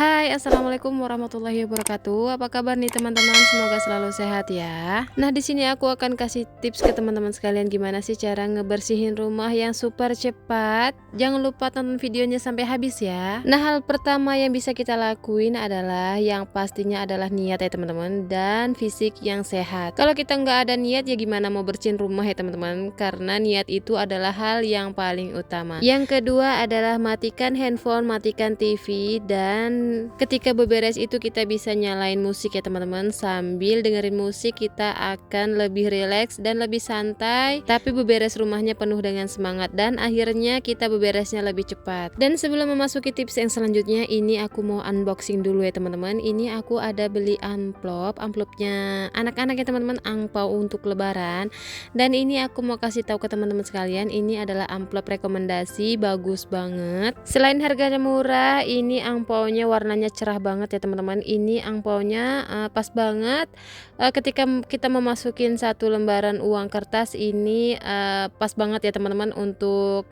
Hai, assalamualaikum warahmatullahi wabarakatuh. Apa kabar nih teman-teman? Semoga selalu sehat ya. Nah, di sini aku akan kasih tips ke teman-teman sekalian gimana sih cara ngebersihin rumah yang super cepat. Jangan lupa tonton videonya sampai habis ya. Nah, hal pertama yang bisa kita lakuin adalah yang pastinya adalah niat ya teman-teman, dan fisik yang sehat. Kalau kita nggak ada niat ya gimana mau bersihin rumah ya teman-teman? Karena niat itu adalah hal yang paling utama. Yang kedua adalah matikan handphone, matikan TV, dan ketika beberes itu kita bisa nyalain musik ya teman-teman. Sambil dengerin musik kita akan lebih rileks dan lebih santai, tapi beberes rumahnya penuh dengan semangat dan akhirnya kita beberesnya lebih cepat. Dan sebelum memasuki tips yang selanjutnya, ini aku mau unboxing dulu ya teman-teman. Ini aku ada beli amplopnya anak-anak ya teman-teman, angpau untuk lebaran. Dan ini aku mau kasih tahu ke teman-teman sekalian, ini adalah amplop rekomendasi, bagus banget. Selain harganya murah, ini angpaunya warnanya cerah banget ya teman-teman. Ini angpaunya pas banget ketika kita memasukin satu lembaran uang kertas. Ini pas banget ya teman-teman untuk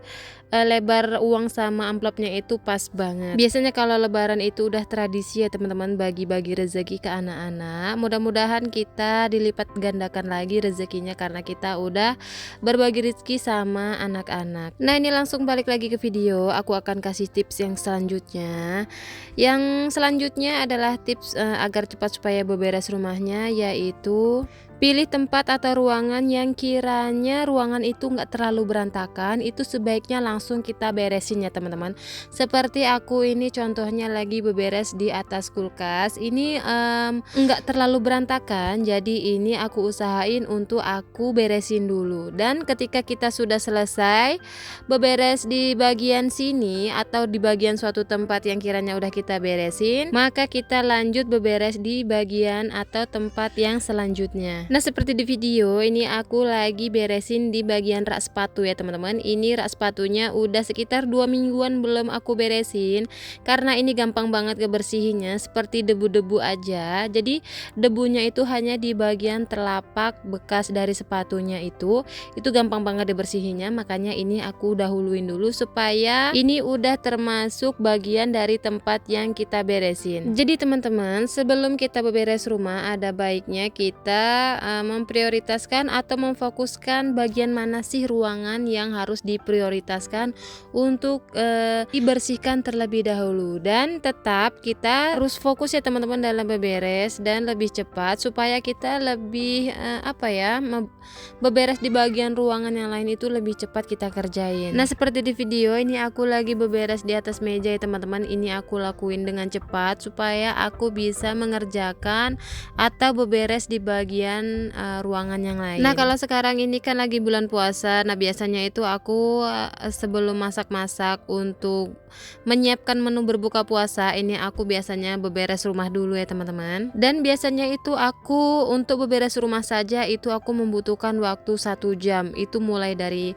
lebar uang sama amplopnya itu pas banget. Biasanya kalau lebaran itu udah tradisi ya teman-teman, bagi-bagi rezeki ke anak-anak. Mudah-mudahan kita dilipat gandakan lagi rezekinya karena kita udah berbagi rezeki sama anak-anak. Nah, ini langsung balik lagi ke video. Aku akan kasih tips yang selanjutnya. Yang selanjutnya adalah tips agar cepat supaya beberes rumahnya, yaitu pilih tempat atau ruangan yang kiranya ruangan itu nggak terlalu berantakan. Itu sebaiknya langsung kita beresin ya teman-teman. Seperti aku ini contohnya lagi beberes di atas kulkas. Ini nggak terlalu berantakan, jadi ini aku usahain untuk aku beresin dulu. Dan ketika kita sudah selesai beberes di bagian sini atau di bagian suatu tempat yang kiranya udah kita beresin, maka kita lanjut beberes di bagian atau tempat yang selanjutnya. Nah, seperti di video ini aku lagi beresin di bagian rak sepatu ya teman-teman. Ini rak sepatunya udah sekitar 2 mingguan belum aku beresin karena ini gampang banget kebersihinnya, seperti debu-debu aja. Jadi debunya itu hanya di bagian telapak bekas dari sepatunya itu gampang banget dibersihinnya. Makanya ini aku dahuluin dulu supaya ini udah termasuk bagian dari tempat yang kita beresin. Jadi teman-teman, sebelum kita beberes rumah ada baiknya kita memprioritaskan atau memfokuskan bagian mana sih ruangan yang harus diprioritaskan untuk dibersihkan terlebih dahulu. Dan tetap kita harus fokus ya teman-teman dalam beberes dan lebih cepat supaya kita lebih beberes di bagian ruangan yang lain itu lebih cepat kita kerjain. Nah, seperti di video ini aku lagi beberes di atas meja ya teman-teman. Ini aku lakuin dengan cepat supaya aku bisa mengerjakan atau beberes di bagian ruangan yang lain. Nah, kalau sekarang ini kan lagi bulan puasa. Nah, biasanya itu aku sebelum masak-masak untuk menyiapkan menu berbuka puasa, ini aku biasanya beberes rumah dulu ya teman-teman. Dan biasanya itu aku untuk beberes rumah saja itu aku membutuhkan waktu 1 jam. Itu mulai dari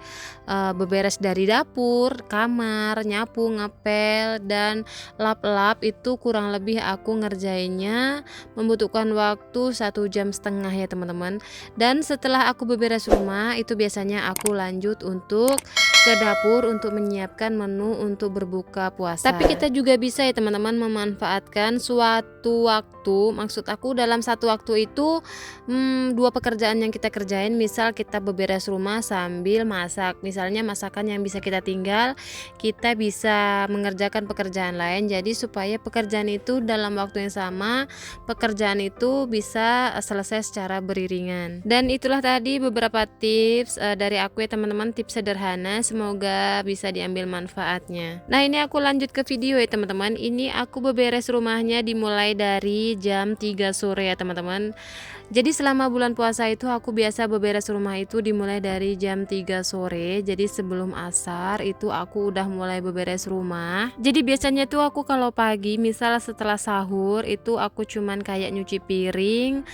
beberes dari dapur, kamar, nyapu, ngepel, dan lap-lap. Itu kurang lebih aku ngerjainnya membutuhkan waktu 1,5 jam ya teman-teman. Dan setelah aku beberes rumah itu biasanya aku lanjut untuk ke dapur untuk menyiapkan menu untuk berbuka puasa. Tapi kita juga bisa ya teman-teman memanfaatkan suatu waktu. Maksud aku dalam satu waktu itu 2 pekerjaan yang kita kerjain. Misal kita beberes rumah sambil masak. Misalnya masakan yang bisa kita tinggal, kita bisa mengerjakan pekerjaan lain. Jadi supaya pekerjaan itu dalam waktu yang sama, pekerjaan itu bisa selesai secara beriringan. Dan itulah tadi beberapa tips dari aku ya teman-teman, tips sederhana, semoga bisa diambil manfaatnya. Nah, ini aku lanjut ke video ya teman-teman. Ini aku beberes rumahnya dimulai dari jam 3 sore ya teman-teman. Jadi selama bulan puasa itu aku biasa beberes rumah itu dimulai dari jam 3 sore. Jadi sebelum asar itu aku udah mulai beberes rumah. Jadi biasanya tuh aku kalau pagi misal setelah sahur itu aku cuman kayak nyuci piring,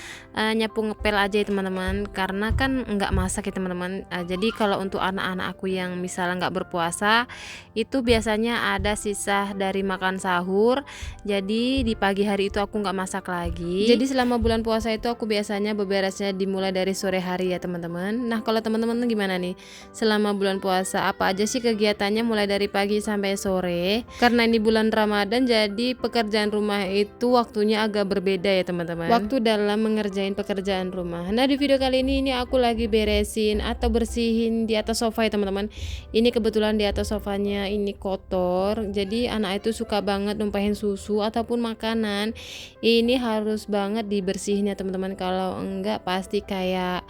nyapu ngepel aja ya teman-teman, karena kan nggak masak ya teman-teman. Jadi kalau untuk anak-anak aku yang misalnya nggak berpuasa itu biasanya ada sisa dari makan sahur. Jadi di pagi hari itu aku nggak masak lagi. Jadi selama bulan puasa itu aku biasanya beberesnya dimulai dari sore hari ya teman-teman. Nah kalau teman-teman gimana nih selama bulan puasa, apa aja sih kegiatannya mulai dari pagi sampai sore? Karena ini bulan Ramadan jadi pekerjaan rumah itu waktunya agak berbeda ya teman-teman, waktu dalam mengerjain pekerjaan rumah. Nah di video kali ini aku lagi beresin atau bersihin di atas sofa ya teman-teman. Ini kebetulan di atas sofanya ini kotor, jadi anak itu suka banget numpahin susu ataupun makanan. Ini harus banget dibersihin ya teman-teman, kalau enggak pasti kayak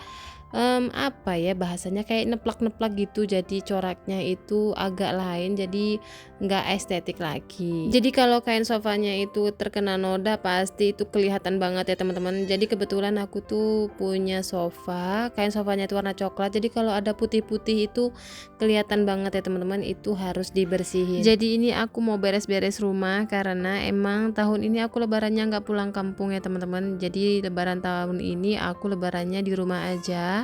apa ya bahasanya, kayak neplak-neplak gitu, jadi coraknya itu agak lain, jadi nggak estetik lagi. Jadi kalau kain sofanya itu terkena noda pasti itu kelihatan banget ya teman-teman. Jadi kebetulan aku tuh punya sofa, kain sofanya itu warna coklat, jadi kalau ada putih-putih itu kelihatan banget ya teman-teman, itu harus dibersihin. Jadi ini aku mau beres-beres rumah karena emang tahun ini aku lebarannya nggak pulang kampung ya teman-teman. Jadi lebaran tahun ini aku lebarannya di rumah aja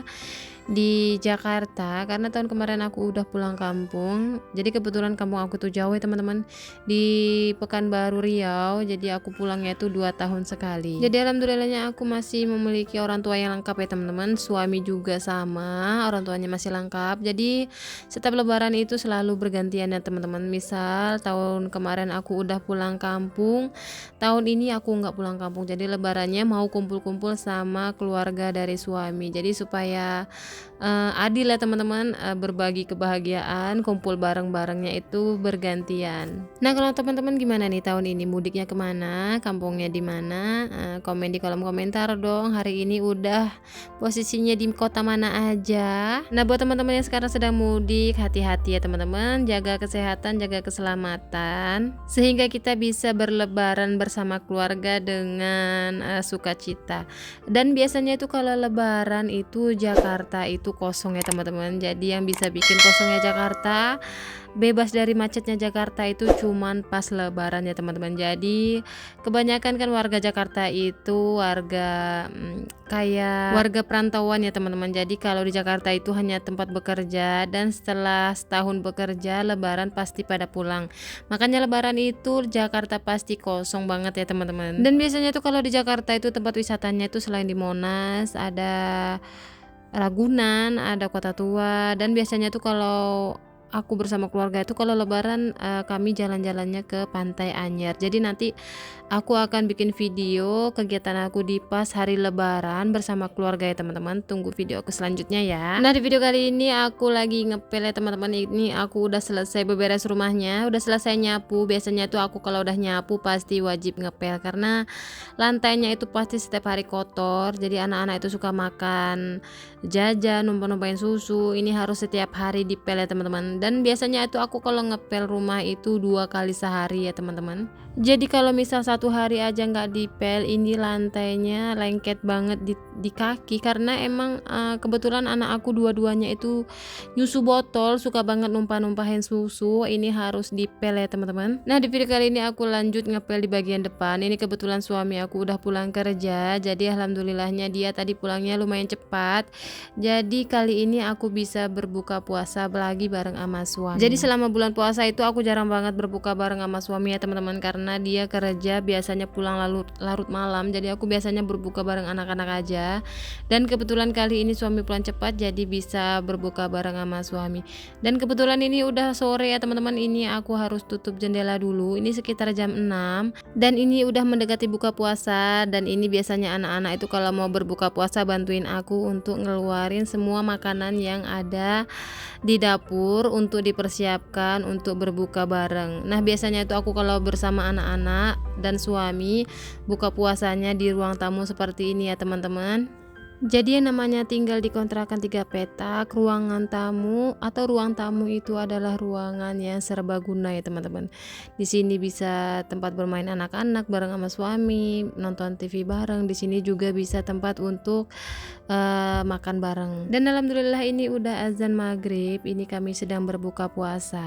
di Jakarta, karena tahun kemarin aku udah pulang kampung. Jadi kebetulan kampung aku tuh jauh ya teman-teman, di Pekanbaru Riau, jadi aku pulangnya itu 2 tahun sekali. Jadi alhamdulillahnya aku masih memiliki orang tua yang lengkap ya teman-teman, suami juga sama, orang tuanya masih lengkap. Jadi setiap lebaran itu selalu bergantian ya teman-teman. Misal tahun kemarin aku udah pulang kampung, tahun ini aku nggak pulang kampung, jadi lebarannya mau kumpul-kumpul sama keluarga dari suami. Jadi supaya adil ya teman-teman, berbagi kebahagiaan, kumpul bareng-barengnya itu bergantian. Nah kalau teman-teman gimana nih tahun ini, mudiknya kemana, kampungnya di mana? Komen di kolom komentar dong, hari ini udah posisinya di kota mana aja. Nah buat teman-teman yang sekarang sedang mudik, hati-hati ya teman-teman, jaga kesehatan, jaga keselamatan, sehingga kita bisa berlebaran bersama keluarga dengan sukacita. Dan biasanya itu kalau lebaran itu Jakarta itu kosong ya teman-teman. Jadi yang bisa bikin kosongnya Jakarta, bebas dari macetnya Jakarta itu cuman pas lebaran ya teman-teman. Jadi kebanyakan kan warga Jakarta itu warga kayak warga perantauan ya teman-teman. Jadi kalau di Jakarta itu hanya tempat bekerja, dan setelah setahun bekerja lebaran pasti pada pulang. Makanya lebaran itu Jakarta pasti kosong banget ya teman-teman. Dan biasanya tuh kalau di Jakarta itu tempat wisatanya itu selain di Monas ada Ragunan, ada Kota Tua, dan biasanya tuh kalau aku bersama keluarga itu kalau lebaran kami jalan-jalannya ke Pantai Anyer. Jadi nanti aku akan bikin video kegiatan aku di pas hari lebaran bersama keluarga ya teman-teman. Tunggu video aku selanjutnya ya. Nah di video kali ini aku lagi ngepel ya teman-teman. Ini aku udah selesai beberes rumahnya, udah selesai nyapu. Biasanya tuh aku kalau udah nyapu pasti wajib ngepel karena lantainya itu pasti setiap hari kotor. Jadi anak-anak itu suka makan jajan, numpang-numpain susu. Ini harus setiap hari dipel ya teman-teman. Dan biasanya itu aku kalau ngepel rumah itu 2 kali sehari ya teman-teman. Jadi kalau misal satu hari aja nggak dipel, ini lantainya lengket banget di kaki, karena emang kebetulan anak aku dua-duanya itu nyusu botol, suka banget numpah-numpahin susu. Ini harus dipel ya teman-teman. Nah di video kali ini aku lanjut ngepel di bagian depan. Ini kebetulan suami aku udah pulang kerja, jadi alhamdulillahnya dia tadi pulangnya lumayan cepat. Jadi kali ini aku bisa berbuka puasa lagi bareng sama suami. Jadi selama bulan puasa itu aku jarang banget berbuka bareng sama suami ya teman-teman, karena dia kerja biasanya pulang larut malam. Jadi aku biasanya berbuka bareng anak-anak aja. Dan kebetulan kali ini suami pulang cepat, jadi bisa berbuka bareng sama suami. Dan kebetulan ini udah sore ya teman-teman, ini aku harus tutup jendela dulu. Ini sekitar jam 6 dan ini udah mendekati buka puasa. Dan ini biasanya anak-anak itu kalau mau berbuka puasa bantuin aku untuk ngeluarin semua makanan yang ada di dapur untuk dipersiapkan untuk berbuka bareng. Nah biasanya itu aku kalau bersama anak-anak dan suami buka puasanya di ruang tamu seperti ini ya teman-teman. Jadi yang namanya tinggal di kontrakan 3 petak, ruangan tamu atau ruang tamu itu adalah ruangan yang serbaguna ya teman-teman. Di sini bisa tempat bermain anak-anak bareng sama suami, nonton TV bareng. Di sini juga bisa tempat untuk makan bareng. Dan alhamdulillah ini udah azan maghrib. Ini kami sedang berbuka puasa.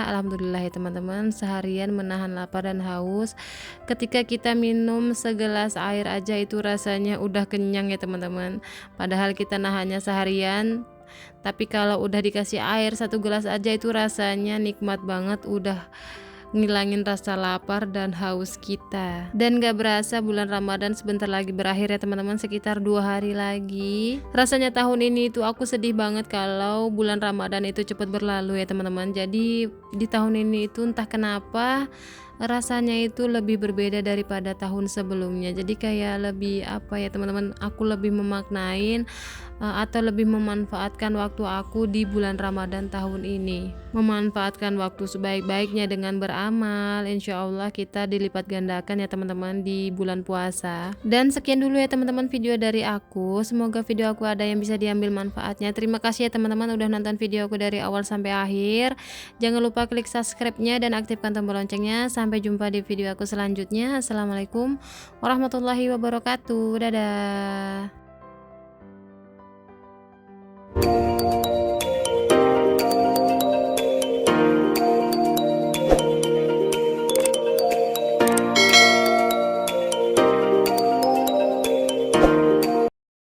Alhamdulillah ya teman-teman, seharian menahan lapar dan haus. Ketika kita minum segelas air aja itu rasanya udah kenyang ya teman-teman. Padahal kita nahannya seharian Tapi kalau udah dikasih air 1 gelas aja itu rasanya nikmat banget, udah ngilangin rasa lapar dan haus kita. Dan gak berasa bulan Ramadan sebentar lagi berakhir ya teman-teman, sekitar 2 hari lagi. Rasanya tahun ini itu aku sedih banget kalau bulan Ramadan itu cepat berlalu ya teman-teman. Jadi di tahun ini itu entah kenapa rasanya itu lebih berbeda daripada tahun sebelumnya. Jadi kayak lebih apa ya teman-teman, aku lebih memaknain atau lebih memanfaatkan waktu aku di bulan Ramadan tahun ini. Memanfaatkan waktu sebaik-baiknya dengan beramal. Insya Allah kita dilipat gandakan ya teman-teman di bulan puasa. Dan sekian dulu ya teman-teman video dari aku. Semoga video aku ada yang bisa diambil manfaatnya. Terima kasih ya teman-teman udah nonton video aku dari awal sampai akhir. Jangan lupa klik subscribe-nya dan aktifkan tombol loncengnya. Sampai jumpa di video aku selanjutnya. Assalamualaikum warahmatullahi wabarakatuh. Dadah.